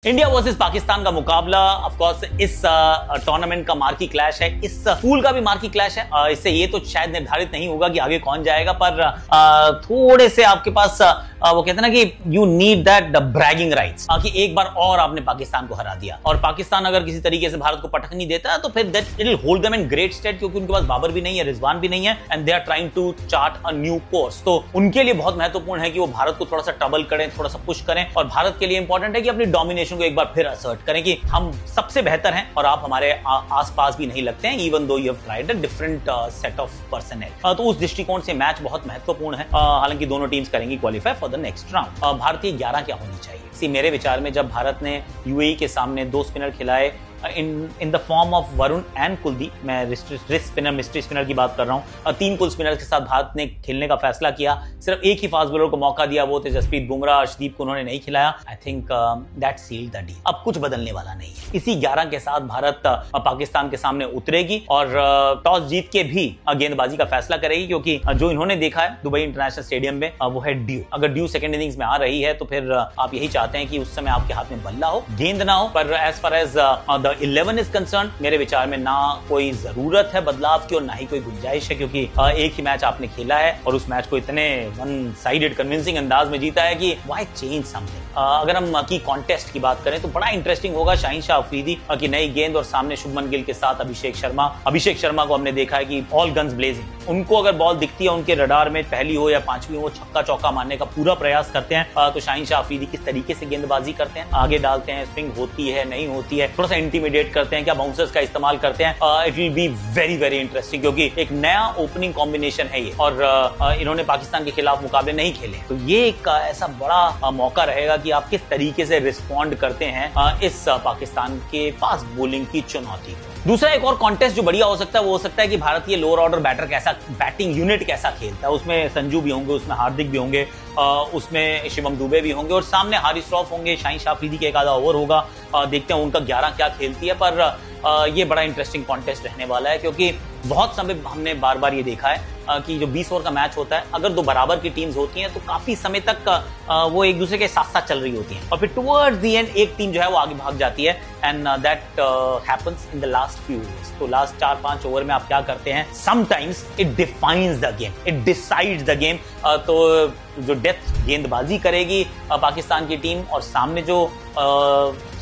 India versus Pakistan का मुकाबला of course इस टूर्नामेंट का मार्की क्लैश है, इस पूल का भी मार्की क्लैश है। इससे ये तो शायद निर्धारित नहीं होगा कि आगे कौन जाएगा, पर थोड़े से आपके पास वो कहते हैं ना कि you need that bragging rights कि एक बार और आपने पाकिस्तान को हरा दिया, और पाकिस्तान अगर किसी तरीके से भारत को पटक नहीं देता तो फिर that it will hold them in great state, क्योंकि उनके पास बाबर भी नहीं है, रिजवान भी नहीं है, and they are trying to chart a new course. तो उनके लिए बहुत महत्वपूर्ण है कि वो भारत को थोड़ा सा ट्रबल करें, थोड़ा सा पुश करें, और भारत के लिए इंपॉर्टेंट है कि अपनी डोमिनेशन को एक बार फिर असर्ट करें कि हम सबसे बेहतर हैं और आप हमारे आसपास भी नहीं लगते हैं, even though you have tried a different set of personal. तो उस दृष्टिकोण से मैच बहुत महत्वपूर्ण है। हालांकि दोनों टीम्स करेंगी qualify for the next round. भारतीय 11 क्या होनी चाहिए? मेरे विचार में जब भारत ने यूएई के सामने 2 स्पिनर खिलाए in the form of Varun and Kuldeep, मैं रिस्ट स्पिनर मिस्ट्री स्पिनर की बात कर रहा हूं, 3 कुल स्पिनर के साथ भारत ने खेलने का फैसला किया, सिर्फ एक ही फास्ट बॉलर को मौका दिया, वो थे जसप्रीत बुमराह, अर्शदीप को उन्होंने नहीं खिलाया। I think that sealed the deal. अब कुछ बदलने वाला नहीं है। इसी 11 के साथ भारत पाकिस्तान के सामने उतरेगी और टॉस जीत के भी गेंदबाजी का फैसला करेगी, क्योंकि जो इन्होंने देखा है दुबई इंटरनेशनल स्टेडियम में वो है ड्यू। अगर ड्यू सेकंड इनिंग्स में आ रही है तो फिर आप यही चाहते हैं कि उस समय आपके हाथ में बल्ला हो, गेंद ना हो। पर as far as the 11 is concerned, मेरे विचार में ना कोई जरूरत है बदलाव की और ना ही कोई गुंजाइश है, क्योंकि एक ही मैच आपने खेला है और उस मैच को इतने वन साइडेड कन्विंसिंग अंदाज में जीता है कि व्हाई चेंज समथिंग। अगर हम की कॉन्टेस्ट की बात करें तो बड़ा इंटरेस्टिंग होगा शाहीन शाह अफरीदी की नई गेंद और सामने शुभमन गिल के साथ अभिषेक शर्मा को हमने देखा है कि ऑल गन्स ब्लेजिंग, उनको अगर बॉल दिखती है उनके रडार में, पहली हो या 5वीं हो, छक्का चौका मारने का पूरा प्रयास करते हैं। तो शाहीन शाह अफरीदी किस तरीके से गेंदबाजी करते हैं, आगे डालते हैं, स्विंग होती है नहीं होती है, थोड़ा सा इंटिमिडेट करते हैं, क्या बाउंसर्स का इस्तेमाल करते हैं। It will be very very interesting, क्योंकि एक नया ओपनिंग कॉम्बिनेशन है ये, और इन्होंने पाकिस्तान के खिलाफ मुकाबले नहीं खेले, तो ये एक ऐसा बड़ा मौका रहेगा कि आप किस तरीके से रिस्पॉन्ड करते हैं इस पाकिस्तान के फास्ट बॉलिंग की चुनौती को। दूसरा एक और कॉन्टेस्ट जो बढ़िया हो सकता है वो हो सकता है कि भारतीय लोअर ऑर्डर बैटर कैसा, बैटिंग यूनिट कैसा खेलता है। उसमें संजू भी होंगे, उसमें हार्दिक भी होंगे, उसमें शिवम दुबे भी होंगे, और सामने हारिस रऊफ होंगे, शाहीन शाह अफरीदी के एक आधा ओवर होगा। देखते हैं उनका 11 क्या खेलती है, पर ये बड़ा इंटरेस्टिंग कॉन्टेस्ट रहने वाला है, क्योंकि बहुत समय हमने बार बार ये देखा है कि जो 20 ओवर का मैच होता है, अगर 2 बराबर की टीम्स होती हैं तो काफी समय तक वो एक दूसरे के साथ साथ चल रही होती हैं, और फिर टुवर्ड्स द एंड एक टीम जो है वो आगे भाग जाती है, and that happens in the last few overs. तो लास्ट 4-5 ओवर में आप क्या करते हैं, sometimes it defines the game, it decides the game. तो जो डेथ गेंदबाजी करेगी पाकिस्तान की टीम, और सामने जो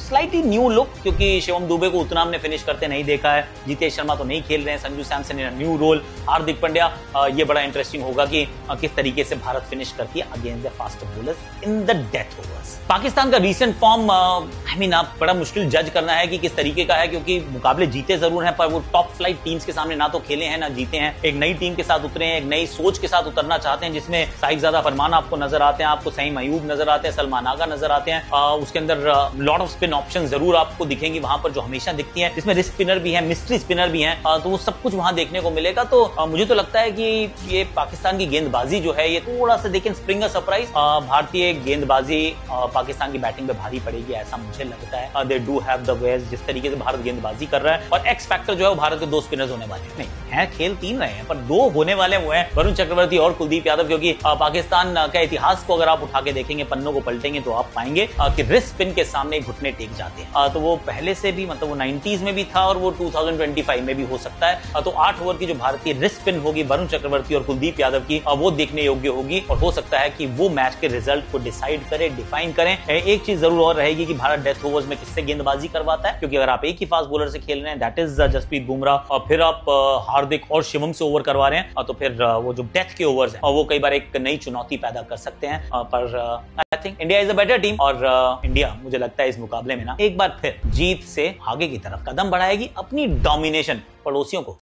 स्लाइटली न्यू लुक, क्योंकि शिवम दुबे को उतना हमने फिनिश करते नहीं देखा है, जीतेश शर्मा तो नहीं खेल रहे हैं, संजू सैमसन इन न्यू रोल, हार्दिक पांड्या, ये बड़ा इंटरेस्टिंग होगा कि किस तरीके से भारत फिनिश करती है against the fast bowlers in the death overs. Pakistan का रीसेंट फॉर्म आई मीन आप बड़ा मुश्किल जज करना है कि किस तरीके का है, क्योंकि मुकाबले जीते जरूर हैं, पर वो टॉप फ्लाइट टीम्स के सामने ना तो खेले हैं ना जीते हैं। एक नई टीम के साथ उतरे हैं, एक नई सोच के साथ उतरना चाहते हैं, जिसमें साहिबजादा फरमान आपको नजर आते हैं, आपको सईम अयूब नजर आते हैं, सलमान आगा नजर आते हैं, उसके अंदर लॉट ऑफ स्पिन ऑप्शन जरूर आपको दिखेंगी वहां पर जो हमेशा दिखती हैं, जिसमें रिस्ट स्पिनर भी है, मिस्ट्री स्पिनर भी हैं, तो वो सब कुछ वहां देखने को मिलेगा। तो मुझे तो लगता है कि ये पाकिस्तान की गेंदबाजी जो है ये थोड़ा सा देखें स्प्रिंग सरप्राइज। भारतीय गेंदबाजी पाकिस्तान की बैटिंग पे भारी पड़ेगी ऐसा मुझे लगता है। They do have the ways, जिस तरीके से भारत गेंदबाजी कर रहा है, और एक्स फैक्टर जो है वो भारत के 2 स्पिनर्स होने वाले नहीं है, खेल 3 रहे हैं पर 2 होने वाले वो हैं, वरुण चक्रवर्ती और कुलदीप यादव, क्योंकि पाकिस्तान का इतिहास को अगर आप उठा के देखेंगे, पन्नों को पलटेंगे, तो आप पाएंगे कि रिस्ट स्पिन के सामने घुटने टेक जाते हैं। तो वो पहले से भी, मतलब वो 90s में भी था और वो 2025 में भी हो सकता है। तो 8 ओवर की जो भारतीय रिस्ट स्पिन होगी वरुण चक्रवर्ती और कुलदीप यादव की, वो देखने योग्य होगी, और हो सकता है कि वो मैच के रिजल्ट को डिसाइड करे, डिफाइन करें। एक चीज जरूर और रहेगी कि भारत डेथ ओवर्स में किससे गेंदबाजी करवाता है, क्योंकि अगर आप एक ही फास्ट बॉलर से खेल रहे हैं, दैट इज जसप्रीत बुमराह, और फिर आप हार्दिक और शिवम से ओवर करवा रहे हैं, तो फिर वो जो डेथ के ओवर्स हैं वो कई बार एक नई चुनौती पैदा कर सकते हैं। पर I think India is a better team, और इंडिया मुझे लगता है इस मुकाबले में ना एक बार फिर जीत से आगे की तरफ कदम बढ़ाएगी, अपनी डोमिनेशन पड़ोसियों को